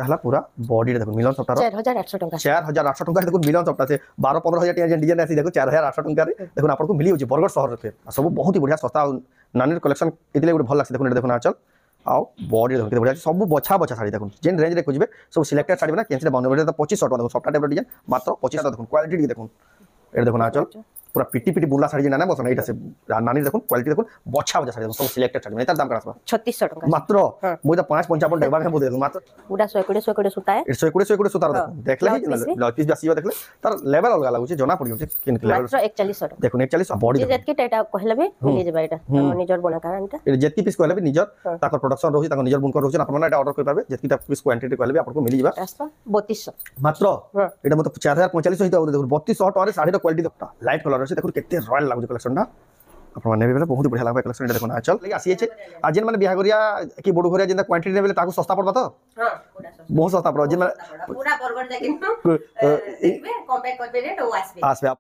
हला पूरा बॉडी रे देखो मिलन सप्ताह 4800 टका 4800 टका देखो मिलन सप्ताह से 12-15 हजार जे डिजाइन आसी देखो 4800 टका रे देखो आपन को मिली होची बरगड़ शहर रे सब बहुत ही बढ़िया सस्ता नानी कलेक्शन इतले गुड भल लागसी देखो देखो आंचल आओ बॉडी देखो किते बढ़िया सब बछा बछा साड़ी देखो जेन रेंज रे खोजबे सब सिलेक्टेड साड़ी बना कैंसिल बन बे 2500 टका देखो सफ्टा टाइप डिजाइन मात्र 2500 देखो क्वालिटी देखो ए देखो आंचल पूरा पिटी पिटी बुला साड़ी ना बस एटा से नानी देखो क्वालिटी देखो बछा बछा साड़ी देखो सब सिलेक्टेड साड़ी एतार दाम करा 3600 टका मात्र मोइ 555 डेबा के बोल मात्र पूरा 120 सूता है 120 सूता देखले ब्लाउज पीस आसीबा देखले तार लेवल अलग लागु छै जना पड़ी छै किन लेवल मात्र 4100 टका देखो 41 बॉडी जेत के एटा कहले भी मिल जेबा एटा निजर बना कारणटा ए जेत की पीस कहले भी निजर ताकर प्रोडक्शन रहउछि ताकर निजर बुनकर रहउछि आपन एटा ऑर्डर कर पाबे जेत की पीस क्वांटिटी कहले भी आपन को मिली जेबा 3200 मात्र एटा मत 4045 हित देखो 3200 टका रे साड़ी रो क्वालिटी देखो लाइट कलर छै देखो केते रॉयल लागु कलेक्शन टा अपन माने बेले बहुत बढ़िया लागबा कलेक्शन देखो ना चल आसी छै आ जेन माने बिहागरिया की बडू घरिया जेन क्वांटिटी ने बेले ताको सस्ता पड़बा तो हां पूरा सस्ता बहुत सस्ता पड़ जेन पूरा बरगड़ जाकिन देखबे कंपेयर करबे रेट ओ आसबे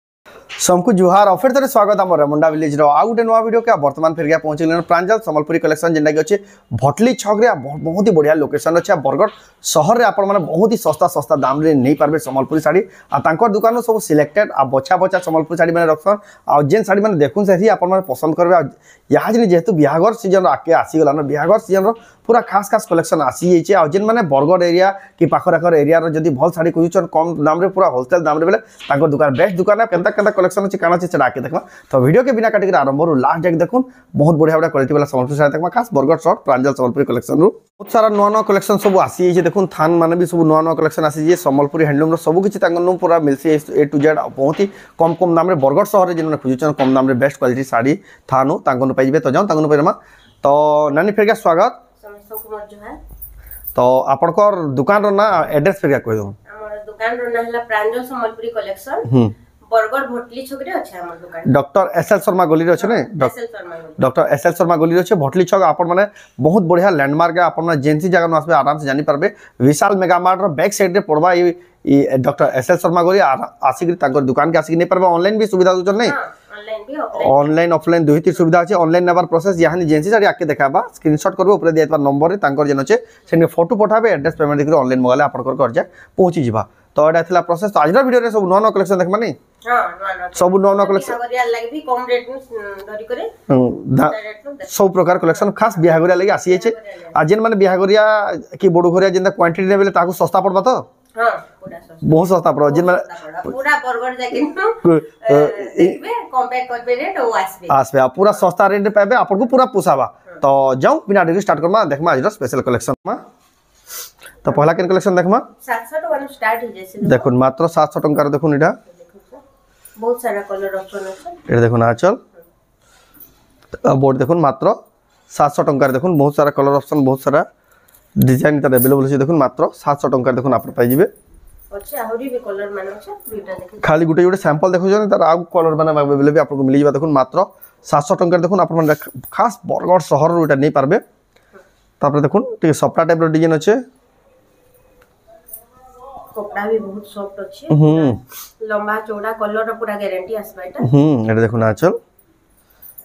सबको जुहार ऑफर तरे स्वागत हमर रेमुंडा विलेज रो आ गुटे नवा वीडियो के वर्तमान फिर गया पहुंचले प्रांजल संबलपुरी कलेक्शन जेंडा के अछि भटली छक रे बहुत ही बढ़िया लोकेशन अछि बरगड़ शहर रे आपण माने बहुत ही सस्ता सस्ता दाम रे नै पारबे संबलपुरी साड़ी आ तांकर दुकान सब सिलेक्टेड आ बछा बछा संबलपुरी साड़ी माने रखसन आ जेन साड़ी माने देखुन से आपण माने पसंद करबे यहाँ जे जेहेतु बिहागर सीजन आके आसी गला न बिहागर सीजन रो पूरा खास खास कलेक्शन आसी छै आ जेन माने बरगड़ एरिया की पाखर एरिया रो जदी भल साड़ी खोजुछन कम दाम रे पूरा होलसेल दाम रे बेले तांकर दुकान बेस्ट दुकान है केनता केनता कलेक्शन अछि काना छै चढ़ा के देखबा तो वीडियो के बिना काटी के आरंभ रो लास्ट जाके देखुन बहुत बढ़िया बढ़िया क्वालिटी वाला संबलपुरी साड़ी देखबा खास बरगड़ शॉर्ट प्रांजल संबलपुरी कलेक्शन रो बहुत सारा नवा नवा कलेक्शन सब आसी छै देखुन थान माने भी सब नवा नवा कलेक्शन आसी जे संबलपुरी हैंडलूम रो सब किछि तांकर नो पूरा मिलसी ए टू जेड बहुत ही कम कम दाम रे बरगड़ शहर रे जेन खोजुछन कम दाम रे बेस्ट क्वालिटी साड़ी थानो तांकर पाइबे तो जाओ तांकर पेरमा तो नानी फिर के स्वागत तो आपनकर दुकान रो ना एड्रेस फिर कह दो हमर दुकान रो ना हला प्रांजल संबलपुरी कलेक्शन बरगड़ भटली छक रे अछि हमर दुकान डॉक्टर एसएल शर्मा गली रे अछि ने डॉक्टर एसएल शर्मा गली रे अछि भटली छक आपन माने बहुत बढ़िया लैंडमार्क है आपन माने जेंसी जगह न आसबे आराम से जानि पारबे विशाल मेगा मार्ट रो बैक साइड रे पड़बा ई डॉक्टर एसएल शर्मा गली आसी तांकर दुकान के आसी नै पारबे ऑनलाइन भी सुविधा दउछन नै ऑनलाइन ऑफलाइन दुही ती सुविधा अछि ऑनलाइन नंबर प्रोसेस यहां एजेंसी साडी आके देखाबा स्क्रीनशॉट करबो ऊपर दियातबा नंबर रे तांकर जेन अछि सेने फोटो पठाबे एड्रेस पेमेंट देखि ऑनलाइन मगाले आपनकर कर जा पहुंची जिबा तो एटा थिला प्रोसेस तो आजरा वीडियो रे सब नवा नवा कलेक्शन देखबा नै हां नवा सब नवा नवा कलेक्शन बिहागरिया लागि भी कम रेट में धरि करे सब प्रकार कलेक्शन खास बिहागरिया लागि आसी छै आ जेन माने बिहागरिया की बडू घरिया जेन क्वांटिटी ने बेले ताको सस्ता पड़बा तो हां पूरा सस्ता बहुत सस्ता पड़ जेन माने पूरा बरगड़ जाकिन देखबे कंपेयर करबे रेट ओ आसबे पूरा सस्ता रेट पाबे आपन को पूरा पोसाबा तो जाओ बिना देरी स्टार्ट करमा देखमा आज स्पेशल कलेक्शन मा तो पहला केन कलेक्शन देखमा 700 टका स्टार्ट हो जैसे देखो मात्र 700 टका रे देखुन इडा बहुत सारा कलर ऑप्शन अछि ए देखो ना चल बोर्ड देखुन मात्र 700 टका रे देखुन बहुत सारा कलर ऑप्शन बहुत सारा डिजाइन त अवेलेबल छै देखुन मात्र 700 टका देखुन आप पाइ जिबे अच्छा आहुरी भी कलर माने छै दुटा देखि खाली गुटे गुटे सैंपल देखो जने तार आगु कलर माने अवेलेबल भी आपको मिली जिबा देखुन मात्र 700 टका देखुन आप खास बरगड़ शहर रो एटा नै पारबे तापर देखुन ठीक सफ्टा टाइप रो डिजाइन अछि कपड़ा भी बहुत सॉफ्ट अछि लंबा चौड़ा कलर रो पूरा गारंटी आसबा एटा एटा देखुन आचल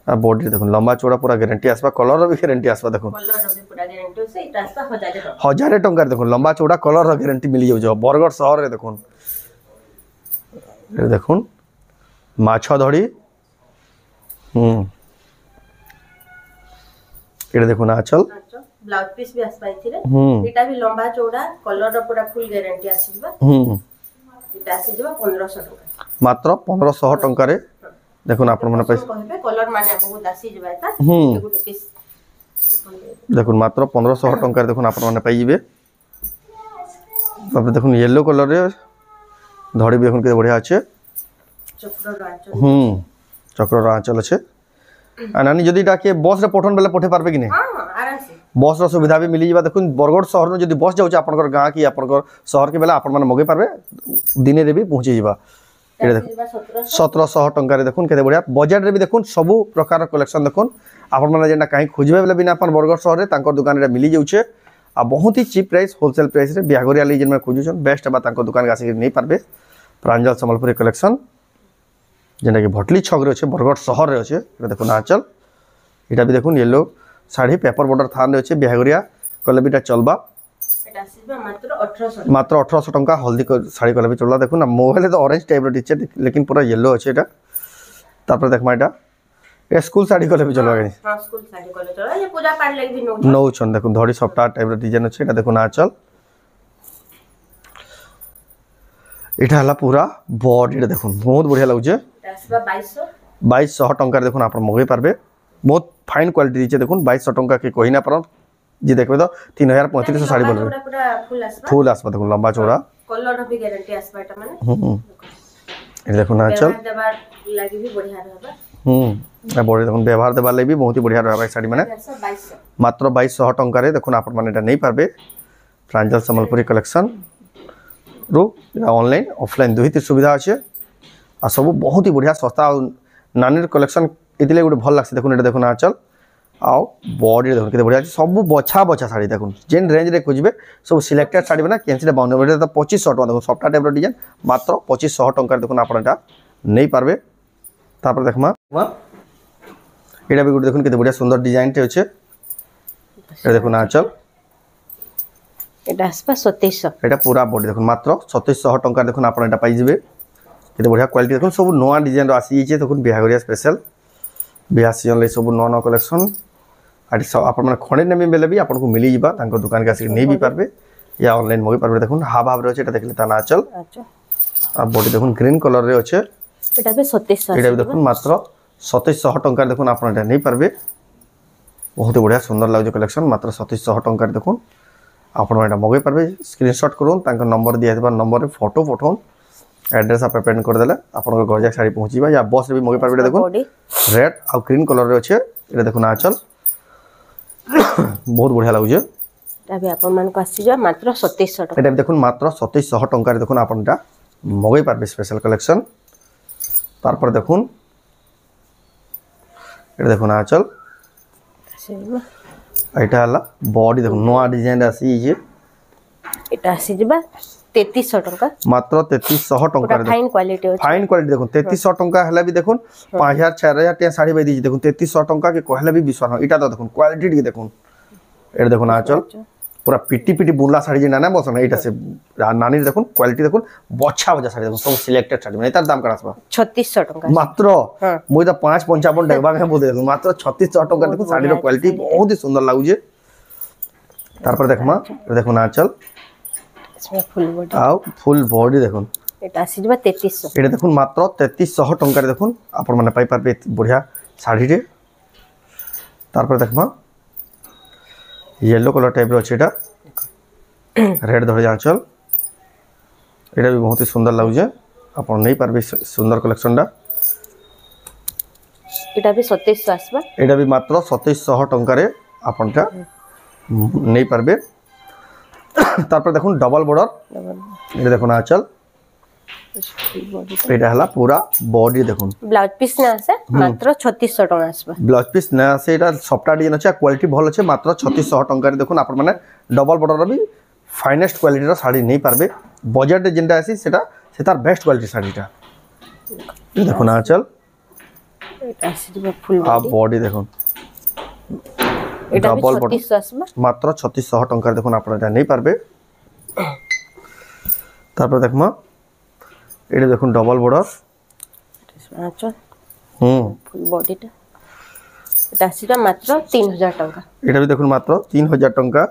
आ बॉडी देखुन लंबा चौड़ा पूरा गारंटी आसबा कलर रो भी गारंटी आसबा देखुन कलर रो भी पूरा गारंटी से एटा आसबा 1000 टका देखुन लंबा चौड़ा कलर रो गारंटी मिली जाउ बरगड़ शहर रे देखुन ए देखुन माछा धड़ी एटा देखुन आचल ब्लाउज पीस भी आसबा इथिरे एटा भी लंबा चौड़ा कलर रो पूरा फुल गारंटी आसीबा एटा आसीबा 1500 टका मात्र 1500 टका रे देखुन आपन माने पैसा कहबे कलर माने बहुत आसी जबा एटा गुटे पीस देखुन मात्र 1500 टका देखुन आपन माने पाइ जिबे अब देखुन येलो कलर रे धड़ी भी देखुन के बढ़िया আছে चक्र रो आंचल আছে आ नानी जदी डाके बस रे पठन बेले पठे पारबे कि नै हां आराम से बस रो सुविधा भी मिली जिबा देखुन बरगड़ शहर नो जदी बस जाउ छ आपनकर गां की आपनकर शहर के बेला आपन माने मगे पारबे दिने रे भी पहुंची जिबा एटा देखुन 1700 टका रे देखुन केते बढ़िया बजट रे भी देखुन सब प्रकार कलेक्शन देखुन आपन माने जेना काई खोजबे बेले बिना अपन बरगड़ शहर रे तांकर दुकान रे मिली जाउ छ आ बहुत ही चीप प्राइस होलसेल प्राइस रे बिहागरिया ली जेन में खोजुछन बेस्ट बा तांकर दुकान के आसी नै पारबे प्रांजल संबलपुरी कलेक्शन जेना कि भटली छक रे अछि बरगड़ शहर रे अछि एटा देखुन आचल एटा भी देखुन येलो साड़ी पेपर बॉर्डर थान रे अछि बिहागरिया कले बिटा चलबा এটা আসিবা মাত্র 1800 मात्र 1800 टंका हल्दी शाड़ी कले भी चलला देखो ना मोबाइल तो ऑरेंज टाइप रो टीचर लेकिन पूरा येलो अछि एटा तापर देखमा एटा ए स्कूल साड़ी कले भी चलवा हां स्कूल साड़ी कले चला ये पूजा पाठ लागि भी नौ छन देखो धड़ी सप्ताह टाइप रो डिजाइन अछि एटा देखो ना चल एटा हला पूरा बॉडी देखो बहुत बढ़िया लागु जे आसबा 2200 2200 टंका देखो आपण मगै पारबे बहुत फाइन क्वालिटी दिचे देखो 2200 टंका के कहि ना पर जी देखबे तो 3035 साड़ी बोल पूरा फुल आसबा देखो लंबा चौड़ा कलर भी गारंटी आसबा एटा माने ए देखो ना चल देबार लागि भी बढ़िया रहबा ए बॉडी देखो व्यवहार देबार लागि भी बहुत ही बढ़िया रहबा साड़ी माने 2200 मात्र 2200 टंका रे देखो आपण माने एटा नहीं पारबे प्रांजल संबलपुरी कलेक्शन रो ऑनलाइन ऑफलाइन दुहित सुविधा अच्छे आ सब बहुत ही बढ़िया सस्ता नानी कलेक्शन इतले गोटे भल लागसी देखो एटा देखो ना चल आओ बॉडी देखो केते बढ़िया सब बछा बछा साड़ी देखो जेन रेंज रे खोजबे सब सिलेक्टेड साड़ी बना कैंसिल बाउंड बेटा तो 2500 टका देखो सफ्टा टाइप रो डिजाइन मात्र 2500 टका देखो आपण एटा नहीं पारबे तापर देखमा एटा भी गोटे देखो केते बढ़िया सुंदर डिजाइन टे अच्छे एटा देखो ना चल एटा आसबा 2700 एटा पूरा बॉडी देखो मात्र 2700 टका देखो आपण एटा पाई जिवे केते बढ़िया क्वालिटी देखो सब नोआ डिजाइन रो आसी छै देखो बिहागरिया स्पेशल बिहा सीजन ले सब नोआ नोआ कलेक्शन आडी सब आपण माने खणे नेबे बेले भी आपन को मिली जिबा तांको दुकान के आसी नै भी पारबे या ऑनलाइन मगे पारबे देखो हाव हाव रे अछि एटा देखले ता ना चल अच्छा आ बॉडी देखो ग्रीन कलर रे अछि एटा भी 2700 एटा भी देखो मात्र 2700 टका देखो आपण एटा नै पारबे बहुत बढ़िया सुंदर लागो कलेक्शन मात्र 2700 टका देखो आपण एटा मगे पारबे स्क्रीनशॉट करूँ तांको नंबर दिया देबा नंबर रे फोटो फोटो एड्रेस आप पेमेंट कर देला आपण घर जाक साड़ी पहुंचीबा या बस रे भी मगे पारबे देखो रेड आ ग्रीन कलर रे अछि एटा देखो ना चल बहुत बढ़िया लागु जे एटा भी आपण मान को आसी जा मात्र 2700 टका एटा देखो मात्र 2700 टका रे देखो आपण एटा मगे पारबे स्पेशल कलेक्शन तार पर देखो एटा देखो ना चल एटा हला बॉडी देखो नोआ डिजाइन आसी जे एटा आसी जबा 3300 टका मात्र 3300 टका रे फाइन क्वालिटी हो फाइन क्वालिटी देखो 3300 टका हला भी देखो 5000 6000 टे साड़ी बई दी देखो 3300 टका के कहला भी विश्वास एटा तो देखो क्वालिटी के देखो एटा देखो ना चल पूरा पिटी पिटी बुला साड़ी जे ना बसन एटा से नानी देखो क्वालिटी देखो बछा बजा साड़ी देखो सब सिलेक्टेड साड़ी माने तार दाम करा आसबा 3600 टका मात्र मोइ तो 555 डेगबा के बोल देखो मात्र 3600 टका देखो साड़ी रो क्वालिटी बहुत ही सुंदर लागु जे तार पर देखमा देखो ना चल फुल बॉडी आ फुल बॉडी देखो एटा आसी जबा 3300 एटा देखो मात्र 3300 टका रे देखो आपण माने पाई पारबे बढ़िया साड़ी रे तार पर देखमा येलो कलर टाइप रो छै एटा रेड धर जाचल एटा भी बहुत ही सुंदर लागु जे आपण नहीं पारबे सुंदर कलेक्शन डा एटा भी 2700 आसबा एटा भी मात्र 2700 टका रे आपण ता नहीं पारबे तार पर देखो डबल बॉर्डर एटा देखो ना चल एटा हला पूरा बॉडी देखो ब्लाउज पीस ना आसे मात्र 3600 टका आसबा ब्लाउज पीस ना आसे एटा सफ्टा डिजाइन अछि क्वालिटी भल अछि मात्र 3600 टका रे देखो आपण माने डबल बॉर्डर भी फाइनेस्ट क्वालिटी रो साड़ी नहीं पारबे बजट जेंटा आसी सेटा सेतार बेस्ट क्वालिटी साड़ीटा देखो ना चल एटा आसी जबा फुल आ बॉडी देखो एटा भी 3600 आसबा मात्र 3600 टका देखो आपण एटा नहीं पारबे तापर देखमा एटा देखो डबल बॉर्डर अच्छा फुल बॉडीटा एटा आसी जबा मात्र 3000 टका एटा भी देखो मात्र 3000 टका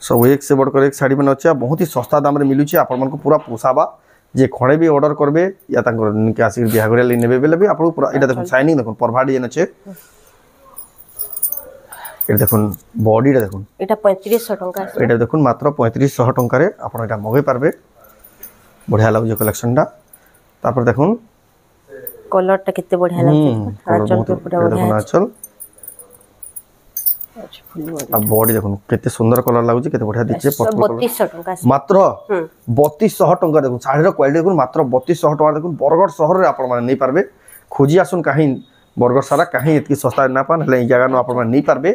सब एक से बढ़कर एक साड़ी बन अच्छे बहुत ही सस्ता दाम रे मिलुची आपण मन को पूरा पोसाबा जे खणे भी ऑर्डर करबे या तांकर के आसी बिहागरे ले नेबे बेले भी आपण पूरा एटा देखो शाइनिंग देखो परभा डिजाइन अच्छे एटा देखो बॉडी रे देखो एटा 3500 टका एटा देखो मात्र 3500 टका रे आपण एटा मगे पारबे बढ़िया लागु जे कलेक्शन टा तापर देखो कलर टा कितने बढ़िया लागছে आंचल के पूरा बढ़िया आंचल अब बॉडी देखो केते सुंदर कलर लागु केते बढ़िया दिचे 3200 टका मात्र 3200 टका देखो साड़ी रो क्वालिटी देखो मात्र 3200 टका देखो बरगड़ शहर रे आपण माने नहीं पारबे खोजी आसुन काहे बरगड़ सारा काहे इतकी सस्ता ना पान हले ई जगह न आपण माने नहीं पारबे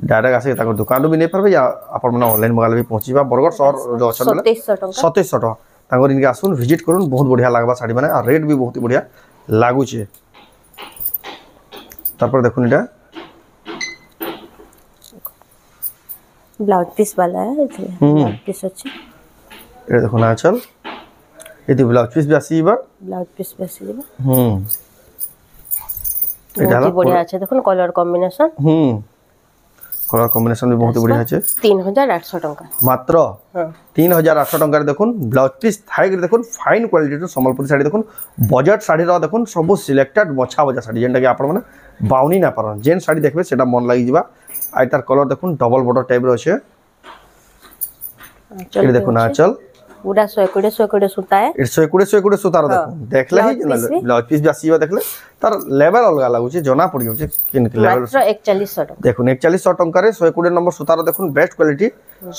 डायरेक्ट आसे ताको दुकान भी नहीं पारबे या आपण माने ऑनलाइन मंगाले भी पहुंचीबा बरगड़ शहर जो अछन 2700 टका तांगर इनके आसुन विजिट करूँ बहुत बढ़िया लगवा साड़ी मैंने रेट भी बहुत बढ़िया लगुचे তারপর দেখুন এটা ব্লাউজ পিস वाला है ব্লাউজ পিস আছে এটা দেখুন আঁচল এটি ব্লাউজ পিস বি আসিবা ব্লাউজ পিস বেশি দিবা এটা বহুত বড়িয়া আছে দেখুন কলর কম্বিনেশন কলর কম্বিনেশন বি বহুত বড়িয়া আছে 3800 টাকা মাত্র 3800 টাকার দেখুন ব্লাউজ পিস থাইক দেখুন ফাইন কোয়ালিটির সম্বলপুরি শাড়ি দেখুন বজেট শাড়ির দেখুন সব সিলেক্টেড বছা বছা শাড়ি যেটাকি আপনার মানে বাউনি না পারেন যেন শাড়ি দেখবে সেটা মন লাগি যা আর তার কলর দেখুন ডবল বর্ডার টাইপের আছে এটা দেখুন আঁচল पूरा 120 সুতা है 120 সুতার দেখুন দেখলে হি ব্লাউজ পিস বি আসিবা দেখলে তার লেভেল অলগা লাগুছে জনা পড়ি যাচ্ছে কিন লেভেল মাত্র 4100 টাকা দেখুন 4100 টাকারে 120 নম্বর সুতার দেখুন বেস্ট কোয়ালিটি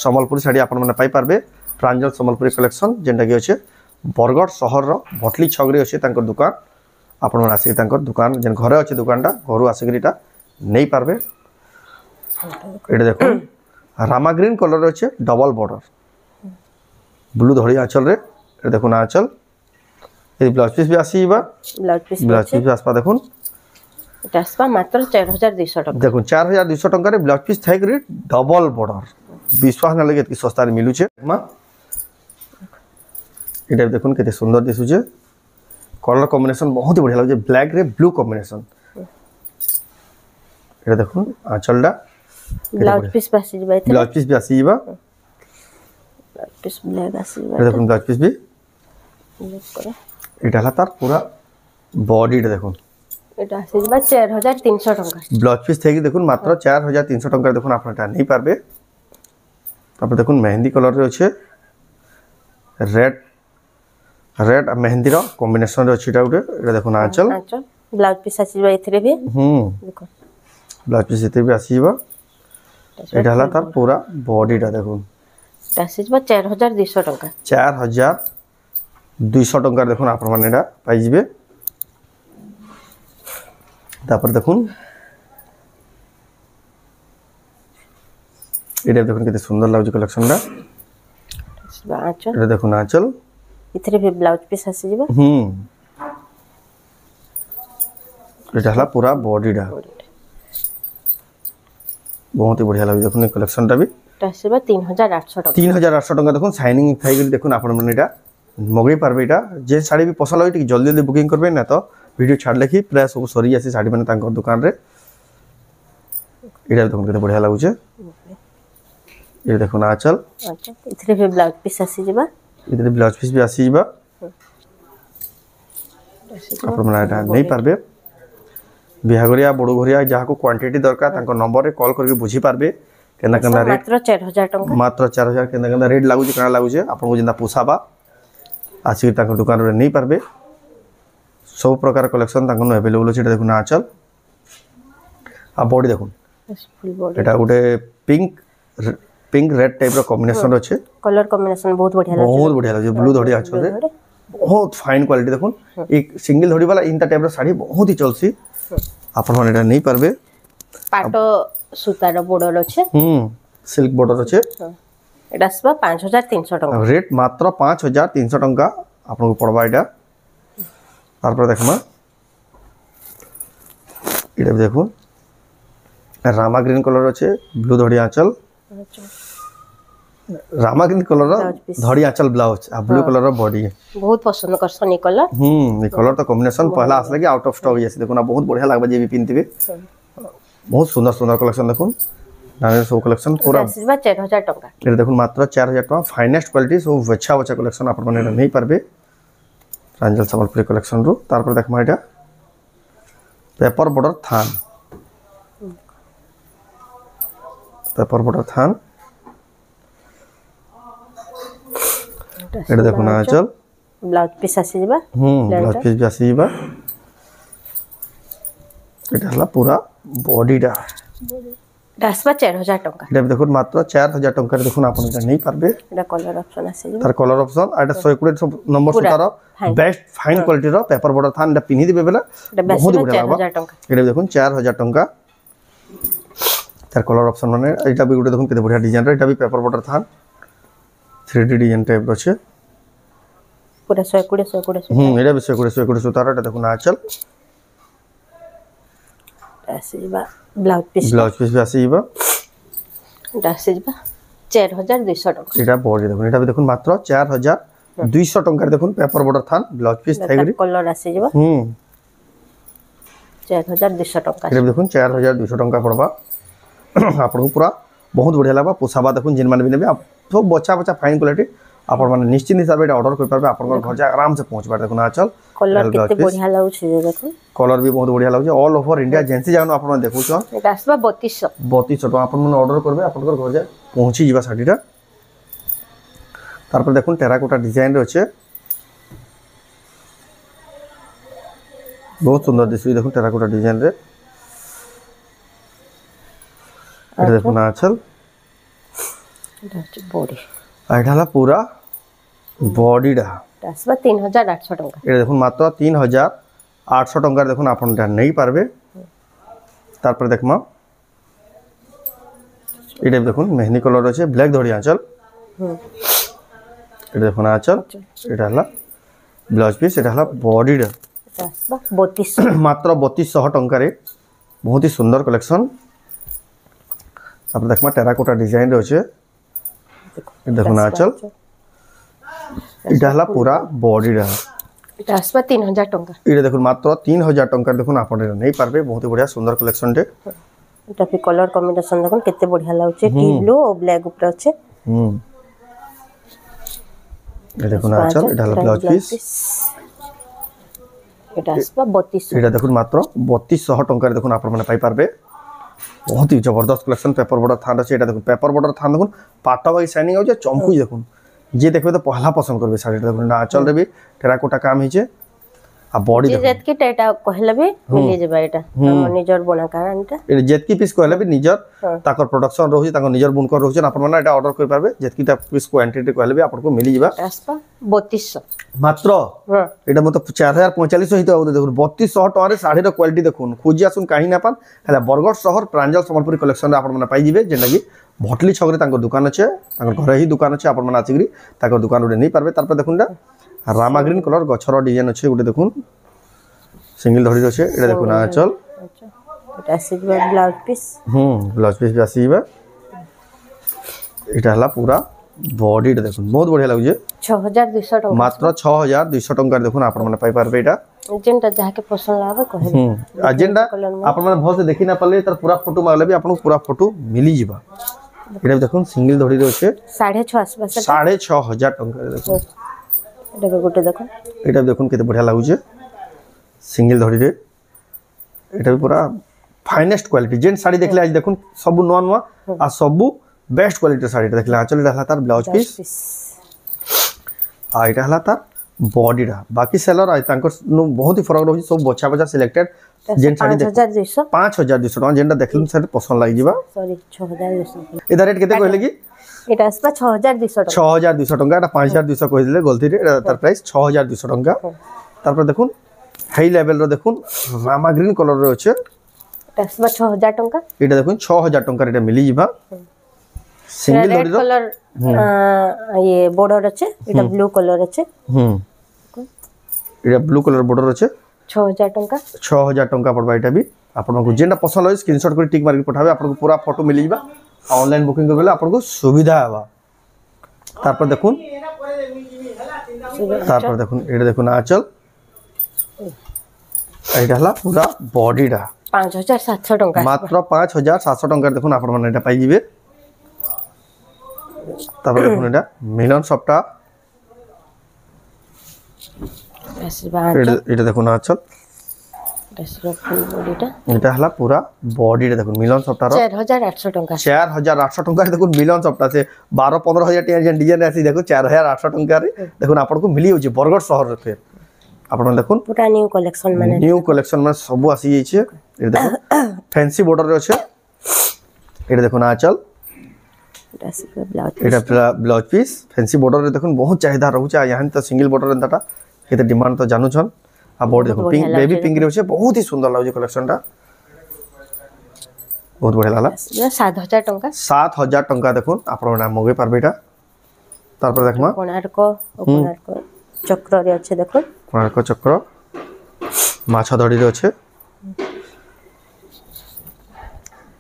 সম্বলপুরি শাড়ি আপনার মানে পাই পারবে প্রাঞ্জল সম্বলপুরি কালেকশন যেটা কি আছে বরগড় সহরর ভটলি ছকরে আছে তাঙ্কর দোকান আপনার মানে আসি তাঙ্কর দোকান যেন ঘরে আছে দোকানটা ঘরু আসিকি এটা নেই পারবে এটা দেখুন রামা গ্রিন কলর আছে ডবল বর্ডার ব্লু ধড়ি আঁচল রে এটা দেখুন আঁচল এই ব্লাউজ পিস বি আসিবা ব্লাউজ পিস আসবা দেখুন এটা আসবা মাত্র 4200 টাকা দেখুন 4200 টাকারে ব্লাউজ পিস থাইক রে ডবল বর্ডার বিশ্বাস না লাগে কি সস্তারে মিলুছে মা এটা দেখুন কেতে সুন্দর দিসুছে কলর কম্বিনেশন বহুত বঢ়িয়া লাগুছে ব্ল্যাক রে ব্লু কম্বিনেশন এটা দেখুন আঁচলটা ব্লাউজ পিস বাসি যাবে ব্লাউজ পিস বি আসিবা পিস ব্ল্যাক আসিবা এটা দেখুন ব্লাউজ পিস বি এটা হলা তার পুরা বডিটা দেখুন এটা আসিবা 4300 টাকা ব্লাউজ পিস থেকে দেখুন মাত্র 4300 টাকা দেখুন আপনারা নেই পারবে তারপর দেখুন মেহেন্দি কলর রে আছে রেড রেড আর মেহেন্দির কম্বিনেশন রে আছে এটা দেখুন আঁচল ব্লাউজ পিস আসিবা এথরে ভি দেখুন ব্লাউজ পিস এতে বি আসিবা এটা হলা তার পুরা বডিটা দেখুন এটা আসিবা 4200 টাকা 4200 টাকার দেখুন আপনারা মানে এটা পাই যাবে তারপর দেখুন এটা দেখুন কত সুন্দর লাগছে কালেকশনটা আঁচল এটা দেখুন আঁচল এথরে ভি ব্লাউজ পিস আসিবা এটা হলা পুরা বডিটা বহুত বঢ়িয়া লাগছে দেখুন এই কালেকশনটা বি এটা আসিবা 3800 টাকা 3800 টাকা দেখুন শাইনিং থাইগি দেখুন আপনারা মানে এটা মগাই পারবে এটা যে শাড়ি বি পছন্দ হয় জলদি জলদি বুকিং করবে না তো ভিডিও ছাড়লে কি প্রায় সব সরি আসি শাড়ি মানে তাঙ্কর দোকানরে এটা দেখুন কত বঢ়িয়া লাগুছে এটা দেখুন আঁচল আচ্ছা এথরে ভি ব্লাউজ পিস আসিবা এতে ব্লাউজ পিস বি আসিবা আপনারা এটা নেই পারবে বিহাগরিয়া বড়ঘরিয়া যাহাকু কোয়ান্টিটি দরকার তাঙ্কর নম্বরে কল করিকি বুঝি পারবে কেনা কেনা রেট মাত্র 4000 টাকা মাত্র 4000 কেনা কেনা রেট লাগুছে কাଣା লাগুছে আপনাকে যেটা পোষাবা আসিকি তাঙ্কর দোকাନରେ নেই পারবে সব প্রকার কালেকশন তাঙ্কর अवेलेबल আছে এটা দেখুন আঁচল আর বডি দেখুন ফুল বডি এটা গোটে পিঙ্ক রেড টাইপর কম্বিনেশন আছে কলর কম্বিনেশন বহুত বঢ়িয়া লাগছে ব্লু ধড়ি আছে बहुत फाइन क्वालिटी देखुन एक सिंगल धड़ी वाला इनता टाइप शाड़ी बहुत ही चलसी आपन मन एटा नहीं पारबे पाटो सुतार बॉर्डर আছে सिल्क बॉर्डर আছে এটা আসবা 5300 টাকা रेट मात्र 5300 টাকা आपनको पड़बा এটা তারপর দেখমা এটা দেখুন रामा ग्रीन कलर আছে ब्लू धड़ी आंचल रामा ग्रीन कलर धड़ी आंचल ब्लाउज आ ब्लू कलर बॉडी बहुत पसंद करसन ई कलर ये कलर तो कॉम्बिनेशन पहला आसले कि आउट ऑफ स्टॉक जैसे देखो ना बहुत बढ़िया लागबा जे भी पिनतिबे बहुत सुंदर सुंदर कलेक्शन देखुन नाने सब कलेक्शन पूरा আসবা 4000 টাকা এটা দেখুন মাত্র 4000 টাকা ফাইনেস্ট কোয়ালিটি সব अच्छा अच्छा कलेक्शन आपन माने नहीं पारबे प्रांजल सम्बलपुरी कलेक्शन रु तारपर देखमा এটা पेपर बॉर्डर थान पेपर बॉर्डर थान এটা দেখুন আঁচল ব্লাউজ পিস আসিবা ব্লাউজ পিস বি আসিবা এটা হলা পুরা বডিটা আসবা 4000 টাকা এটা দেখুন মাত্র 4000 টাকার দেখুন আপন এটা নেই পারবে এটা কলর অপশন আসিবা তার কলর অপশন আর এটা 120 নম্বর সুতার বেস্ট ফাইন কোয়ালিটির পেপার বর্ডার থান এটা পিনি দিবে বেলা বহুত বড়িয়া লাগবা এটা দেখুন 4000 টাকা তার কলর অপশন মানে এটা বি গুটে দেখুন কত বড়িয়া ডিজাইন এটা বি পেপার বর্ডার থান 3D ডিজাইন টাইপ আছে পুরা 120 এটা বি 120 সুতার এটা দেখুন আঁচল ଆସିଯିବା ବ୍ଲାଉଜ ପିସ୍ ବି ଆସିଯିବ এটা ଆସିଯିବା 4200 ଟଙ୍କା এটা বডি দেখুন এটা দেখুন মাত্র 4200 টাকার দেখুন পেপার বর্ডর থান ব্লাউজ পিস থাইগরি কলর ଆସିଯିବା 4200 ଟଙ୍କା এটা দেখুন 4200 টাকা পড়বা आपको पूरा बहुत बढ़िया लगवा पोसाबा देखुन जिन माने भी नेबे सब बच्चा बच्चा फाइन क्वालिटी आपण माने निश्चित हिसाब से ऑर्डर कर पाबे आपण घर जा आराम से पहुंच बार देखुन आचल कलर कितने बढ़िया लागु छै देखो कलर भी बहुत बढ़िया लागु छै ऑल ओवर इंडिया जेंसी जानो आपण देखु छ एटा आसबा 3200 टका आपण माने ऑर्डर करबे आपण घर जा पहुंची जीवा साडीटा तार पर देखुन टेराकोटा डिजाइन रे छै बहुत सुंदर दिसबी देखुन टेराकोटा डिजाइन रे এটা দেখুন আঁচল এটা হচ্ছে বডি এটা হলো পুরা বডিটা এটা আসবে 3800 টাকা এটা দেখুন মাত্র 3800 টাকার দেখুন আপন এটা নেই পারবে তারপর দেখমা এটা দেখুন মেহন্দি কালার আছে ব্ল্যাক ধরি আঁচল এটা দেখুন আঁচল এটা হলো ব্লাউজ পিস এটা হলো বডিটা এটা আসবে 3200 মাত্র 3200 টাকারে बहुत ही सुंदर कलेक्शन आप देखमा टेराकोटा डिजाइन रे देखो आंचल এটা হলা পুরা বডি রা এটা আসবে 3000 টাকা এটা দেখুন মাত্র 3000 টাকার দেখুন আপনারা নেই পারবে বহুত বড়িয়া সুন্দর কালেকশন রে এটা পে কলর কম্বিনেশন দেখুন কেতে বড়িয়া লাগুছে টি ব্লু ও ব্ল্যাক উপরে আছে এটা দেখুন আঁচল এটা হলো ব্লাউজ পিস এটা আসবে 3200 এটা দেখুন মাত্র 3200 টাকার দেখুন আপনারা মানে পাই পারবে बहुत ही जबरदस्त कलेक्शन पेपर बॉर्डर थान আছে এটা দেখুন পেপার বর্ডার থান দেখুন পাটা বাই শাইনিং আছে চমকুই দেখুন যে দেখবে তো পহলা পছন্দ করবে শাড়িটা দেখুন না আঁচল রে भी টেরাকোটা কাম হইছে आ बॉडी देखो जेत की टेटा कहले भी मिली जेबा एटा हम निजर बना कारणटा ए जेत की पीस कहले भी निजर ताकर प्रोडक्शन रहुची ताकर निजर बुनकर रहुची आपण माने एटा ऑर्डर कर पारबे जेत की पीस क्वांटिटी कहले भी आपन को मिली जेबा आसपा 3200 मात्र एटा मतलब 4045 हित आउ देखुन 3200 टका रे साड़ी रो क्वालिटी देखुन खोजी आसुन काहि ना पान हला बरगड़ शहर प्रांजल संबलपुरी कलेक्शन रे आपण माने पाई जिवे जेना की भटली छगरे ताकर दुकान अछि ताकर घर ही दुकान अछि आपण माने आचिग्री ताकर दुकान रे नै पारबे तार पर देखुन रामा ग्रीन कलर गछर डिजाइन अछि गुटे देखुन सिंगल धड़ी अछि एटा देखुन आंचल अच्छा एटा सिजबा ब्लाउज पीस ब्लाउज पीस भी आसीबा एटा हला पूरा बॉडी रे देखुन बहुत बढ़िया लागु जे 6200 टका मात्र 6200 टका देखुन आपण माने पाई पारबे एटा जेंटा जहा के पसंद लावे कहले एजेंडा आपण माने भल से देखि ना पले तर पूरा फोटो मागले भी आपन पूरा फोटो मिली जिबा एटा देखुन सिंगल धड़ी रे अछि 6.5 आसबा 6500 टका रे देखुन एटा गोटे देखो एटा देखुन केते बढ़िया लागु जे सिंगल धड़ी रे एटा भी पूरा फाइनेस्ट क्वालिटी जेन साड़ी देखले आज देखुन सब नवा नवा आ सब बेस्ट क्वालिटी साड़ी देखले आंचल एटा हला तार ब्लाउज पीस आ एटा हला तार बॉडी रा बाकी सेलर आ तांकर बहुत ही फरक रहै सब बच्चा बच्चा सिलेक्टेड जेन साड़ी 5200 टका जेनटा देखलु साड़ी पसंद लागि जिबा सॉरी 6200 एदा रेट केते कहले की एटा आसबा 6200 टका 6200 टका एटा 5200 कहि दिले गलती रे तार प्राइस 6200 टका तार पर देखुन हाई लेवल रो देखुन रामा ग्रीन कलर रो अछि एटा आसबा 6000 टका एटा देखुन 6000 टका एटा मिली जिबा सिंगल रेड कलर ये बॉर्डर अछि एटा ब्लू कलर अछि एटा ब्लू कलर बॉर्डर अछि 6000 टका 6000 टका पड़बा एटा भी आपन को जेंटा पसंद होय स्क्रीनशॉट कर टिक मार के पठाबे आपन को पूरा फोटो मिली जिबा ऑनलाइन बुकिंग करबेला आपन को सुविधा हेबा तार पर देखुन एटा देखुन आंचल एटा हला पूरा बॉडी रा 5700 टका मात्र 5700 टका देखुन आपन माने एटा पाई जिबे तापर देखुन एटा मिलन सप्ता एटा देखुन आंचल एटा फुल बॉडीटा एटा हला पूरा बॉडी रे देखुन मिलन सप्ता रो 4800 टका 4800 टका रे देखुन मिलन सप्ता से 12-15000 टिया जेन डिजाइन आसी देखो 4800 टका रे देखुन आपन को मिली होची बरगड़ शहर रे फिर आपन देखुन पूरा न्यू कलेक्शन माने न्यू कलेक्शन में सब आसी जाई छे ए देखो फैंसी बॉर्डर रे छे एटा देखुन आंचल एटा ब्लाउज पीस फैंसी बॉर्डर रे देखुन बहुत चाहिदा रहू छे यहां तो सिंगल बॉर्डर एंताटा केते डिमांड तो जानू छन आ बॉर्डर देखो पिंक बेबी पिंक रे छे बहुत ही सुंदर लागो कलेक्शन टा बहुत बढ़िया लागला 7000 टका 7000 टका देखुन आपन नाम मगे पारबे एटा तार पर देखमा कोणार्क चक्र रे अछि देखो कोणार्क चक्र माछा धड़ी रे अछि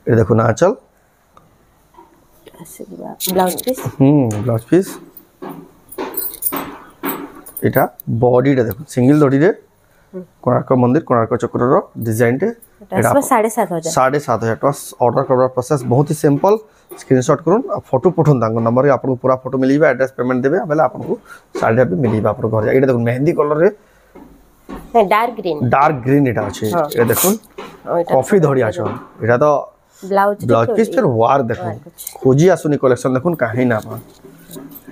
ये देखो आंचल ब्लाउज पीस ब्लाउज पीस এটা বডিটা দেখুন সিঙ্গেল দড়িরে কোଣାର୍କ মন্দির কোଣାର୍କ চক্রর ডিজাইনটে এটা 7500 7500 টাকা অর্ডার করবার প্রসেস বহুত হি সিম্পল স্ক্রিনশট করুন আর ফটো পঠান তাঙ্ক নম্বর আপনার পুরা ফটো মিলিবা এড্রেস পেমেন্ট দেবে বেলে আপনার শাড়িটা বি মিলিবা আপনার ঘর এটা দেখুন মেহেন্দি কলর রে ডার্ক গ্রিন এটা আছে এটা দেখুন কফি ধড়ি আছে এটা তো ব্লাউজ পিস ফির ওয়ার দেখুন खोजी आसुनी कलेक्शन देखुन काहे ना पा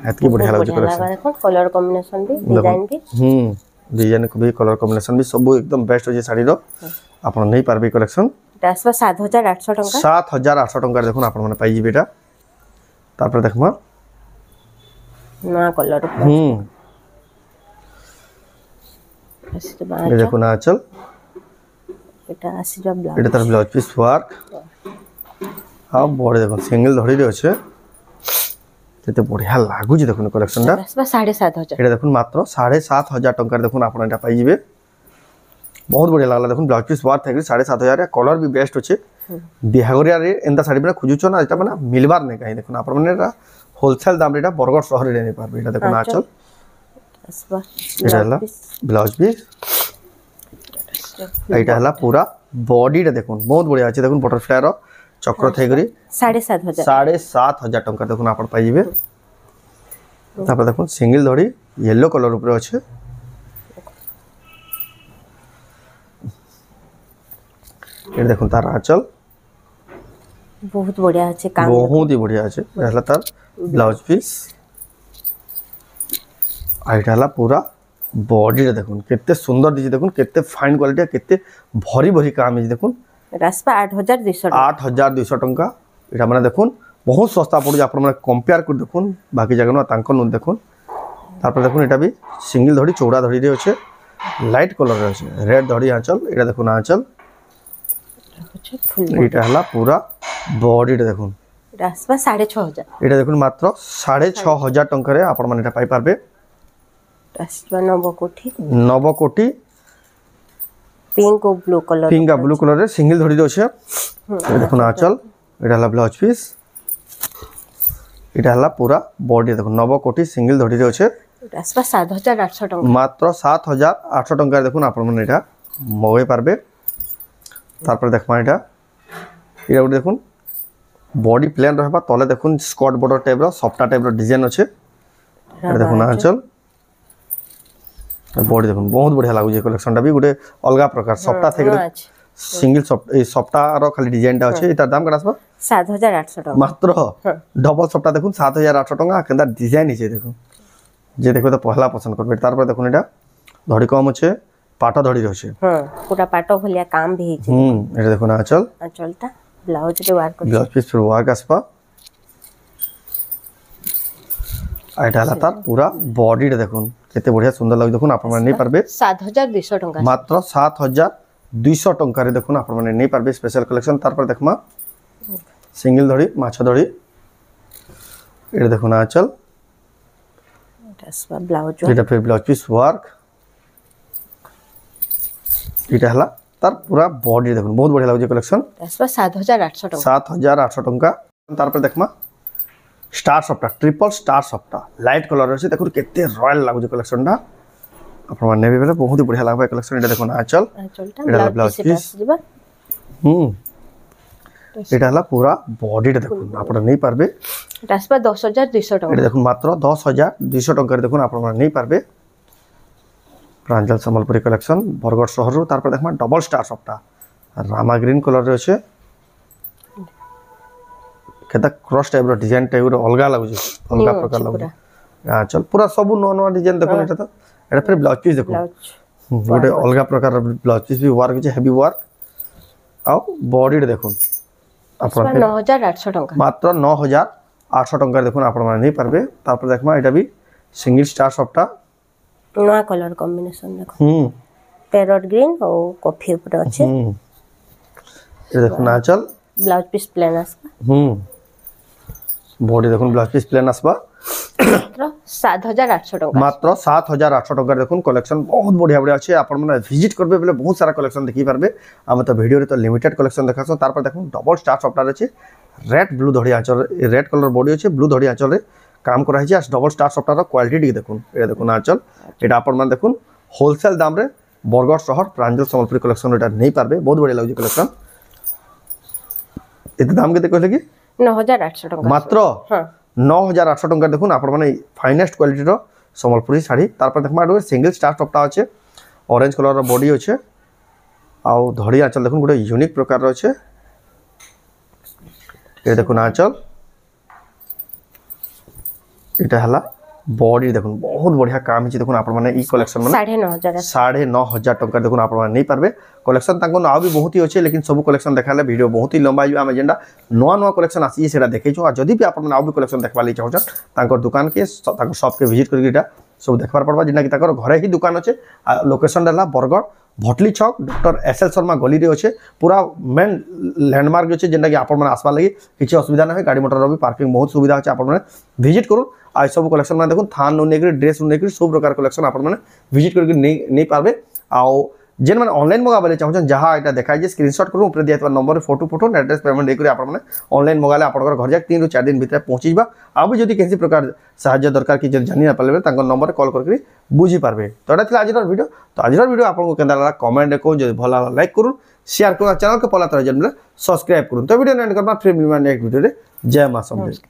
एतकी बढ़िया लागे कलेक्शन देखो कलर कॉम्बिनेशन भी डिजाइन भी डिजाइन को भी कलर कॉम्बिनेशन भी सब एकदम बेस्ट हो जे साड़ी रो आपण नहीं पारबे कलेक्शन दासवा 7800 टका 7800 टका देखुन आपण माने पाई जिबेटा तापर देखमा ना कलर ये देखो ना चल এটা আসি যা ব্লাউজ এটা তার ব্লাউজ পিস ওয়ার্ক आ बड़े देखो सिंगल धड़ी रे আছে কেতে বঢ়িয়া লাগুজি দেখুন কালেকশনটা 7500 এটা দেখুন মাত্র 7500 টাকার দেখুন আপনি এটা পাই যাবে বহুত বঢ়িয়া লাগলা দেখুন ব্লাউজ পিস ওয়ার্ক থাকি 7500 কলর भी বেস্ট আছে বিহাগরিয়া রে এন্তা শাড়ি মানে খুঁজুছ না এটা মানে মিলবার নাই কাই দেখুন আপন মানে এটা হোলসেল দাম এটা বরগড় শহরে রে নি পারবে এটা দেখুন আচল এটা হলা ব্লাউজ পিস এইটা হলা পুরা বডিটা দেখুন বহুত বঢ়িয়া আছে দেখুন বাটারফ্লাই র চক্র থাইগরি 7500 টাকা দেখুন আপন পাই যাবে তারপর দেখুন সিঙ্গেল ধড়ি येलो কলর উপরে আছে এটা দেখুন তার আঁচল বহুত বড়িয়া আছে কাম বহুত হি বড়িয়া আছে এটা তার ব্লাউজ পিস আর এটা হলা পুরা বডিটা দেখুন কেতে সুন্দর দিছি দেখুন কেতে ফাইন কোয়ালিটি কেতে ভরি ভরি কাম আছে দেখুন রাসপা 8200 টাকা এটা মানে দেখুন বহুত সস্তা পড়ুছে আপন মানে কম্পেয়ার করে দেখুন বাকি জায়গা না তাঙ্ক নো দেখুন তারপর দেখুন এটা भी সিঙ্গেল ধড়ি চৌড়া ধড়ি রে আছে লাইট কলর রে আছে রেড ধড়ি আঁচল এটা দেখুন আঁচল এটা হলা পুরা বডিটা দেখুন রাসপা 6500 এটা দেখুন মাত্র 6500 টাকারে আপন মানে এটা পাই পারবে রাসপা নবকোটি पिंक और ब्लू कलर रे सिंगल धड़ी আছে এটা দেখুন আঁচল এটা হলা ব্লাউজ পিস এটা হলা পুরা বডি দেখুন নবকোটি সিঙ্গেল ধড়ি রে আছে রাসপা 7800 টাকা মাত্র 7800 টাকা দেখুন আপন মানে এটা মগাই পারবে তারপর দেখমা এটা দেখুন বডি প্লেন রহবা তলে দেখুন স্কট বর্ডার টাইপ র সফটা টাইপ র ডিজাইন আছে এটা দেখুন আঁচল বডি দেখুন বহুত বঢ়িয়া লাগুছে কালেকশনটা भी গোটে অলগা প্রকার সফটা থেকে সিঙ্গেল সফট এই সফটা র খালি ডিজাইনটা আছে এটার দাম কত আসবে 7800 টাকা মাত্র ডবল সফটা দেখুন 7800 টাকা কেনটা ডিজাইন আছে দেখুন যে দেখো তো পহলা পছন্দ করবে তারপর দেখুন এটা ধড়ি কম আছে পাটা ধড়ি রয়েছে পুরা পাটো ভলিয়া কাম भी আছে এটা দেখুন আঁচল আঁচলটা ব্লাউজ রে ওয়ার্ক আছে ব্লাউজ পিস পুরো ওয়ার্ক আসবা এটা হলা তার পুরা বডিটা দেখুন কেতে বঢ়িয়া সুন্দর লাগে দেখুন আপন মানে নেই পারবে 7200 টাকা মাত্র 7200 টাকারে দেখুন আপন মানে নেই পারবে স্পেশাল কালেকশন তারপর দেখমা সিঙ্গেল ধড়ি মাছ ধড়ি এটা দেখুন আঁচল রাসপা ব্লাউজ এটা ফির ব্লাউজ পিস ওয়ার্ক এটা হলা তার পুরা বডি দেখুন বহুত বঢ়িয়া লাগে কালেকশন রাসপা 7800 টাকা 7800 টাকা তারপর দেখমা স্টার সফটা ট্রিপল স্টার সফটা লাইট কলর আছে দেখুন কেতে রয়্যাল লাগুছে কালেকশনটা আপনারা নেবে বেলে বহুত বঢ়িয়া লাগবে কালেকশন এটা দেখুন আঁচল এটা ব্লাউজ পিস এটা হলা পুরা বডিটা দেখুন আপনারা নেই পারবে রাসপা 10200 টাকা এটা দেখুন মাত্র 10200 টাকার দেখুন আপনারা নেই পারবে প্রাঞ্জল সম্বলপুরি কালেকশন বরগড় শহর তারপর দেখমা ডবল স্টার সফটা রামা গ্রিন কলর আছে কেতা ক্রস টাইপ র ডিজাইন টাইপ র অলগা লাগুছে অলগা প্রকার লাগুছে চল পুরা সব নো নো ডিজাইন দেখুন এটা তো এটা ফির ব্লাউজ পিস দেখুন গোটে অলগা প্রকার ব্লাউজ পিস भी ওয়ার্ক আছে হেভি ওয়ার্ক আও বডিটা দেখুন আপন 9800 টাকা মাত্র 9800 টাকার দেখুন আপনারা নেই পারবে তারপর দেখমা এটা भी সিঙ্গেল স্টার সফটা নয়া কালার কম্বিনেশন দেখুন প্যারট গ্রিন ও কফি উপরে আছে এটা দেখুন আঁচল ব্লাউজ পিস প্লেন আসবে বডি দেখুন ব্লাউজ পিস প্লেন আসবা मात्र 7800 टका मात्र 7800 टका देखुन कलेक्शन बहुत बढ़िया बढ़िया अच्छे आपण मैंने विजिट करबे बेले बहुत सारा कलेक्शन देखि पारबे हम तो वीडियो रे तो लिमिटेड कलेक्शन देखासो तार पर देखुन डबल स्टार सफ्टवेयर अच्छे रेड ब्लू धड़ी आंचल रेड कलर बॉडी अच्छे ब्लू धड़ी आंचल रे काम करा है डबल स्टार सफ्टवेयर क्वालिटी देखुन ये देखुन आंचल एटा आपण मैंने देखुन होलसेल दाम रे बरगढ़ शहर प्रांजल संबलपुरी कलेक्शन एटा नहीं पारबे बहुत बढ़िया लागु कलेक्शन एते दाम केते कहले कि 9800 टका मात्र हां 9800 टका देखुन आपण माने फाइनेस्ट क्वालिटी रो संबलपुरी साड़ी तार पर देखमा सिंगल स्टार टपटा अच्छे ऑरेंज कलर रो बॉडी अच्छे आउ धड़ी आंचल देखुन गोटे यूनिक प्रकार रो अच्छे ये देखुन आंचल इटा हला बॉडी देखुन बहुत बढ़िया काम हिची देखुन आपण माने ई कलेक्शन माने 9500 टका देखुन आपण माने नहीं पारबे कलेक्शन ताको नाव भी बहुत ही अच्छे लेकिन सब कलेक्शन देखाले वीडियो बहुत ही लंबा हम जेंडा नुआ नुआ कलेक्शन आसी सेटा देखैछु आ जदी भी आपण नाव भी कलेक्शन देखबा ਲਈ चाहछन तांकर दुकान के तांकर शॉप के विजिट करके एटा सब देखबार पड़बा जिना कि ताकर घरे ही दुकान अच्छे लोकेशन रहला बरगढ़ भटली छक डॉक्टर एसएल शर्मा गली रे अच्छे पूरा मेन लैंडमार्क अच्छे जेंटा कि आपण माने आसबा लागि किछि असुविधा नै गाड़ी मोटर रो भी पार्किंग बहुत सुविधा अच्छे आपण माने विजिट करू आ सब कलेक्शन माने देखुन थान नो नेकरी ड्रेस नो नेकरी सब प्रकार कलेक्शन आपण माने विजिट करके नहीं पारबे आ जेन माने ऑनलाइन मगाबे चाहछन जहां एटा देखाइ जे स्क्रीनशॉट करू ऊपर दिया नंबर फोटो एड्रेस पेमेंट देकरी आपण माने ऑनलाइन मगाले आपनकर घर जाक 3 ରୁ 4 दिन भीतर पहुंची बा अब जदी किसी प्रकार सहायता दरकार कि जानि ना पाले तांकर नंबर कॉल करके बुझी पारबे तो एटा थिला आजिर वीडियो तो आजिर वीडियो आपन को केंदा लागला कमेंट देखो जदी भला लाइक करू शेयर करू चैनल के पला तरह जन सब्सक्राइब करू तो वीडियो एंड करबा फिर मिलबा नेक्स्ट वीडियो रे जय मां समलेश्वरी।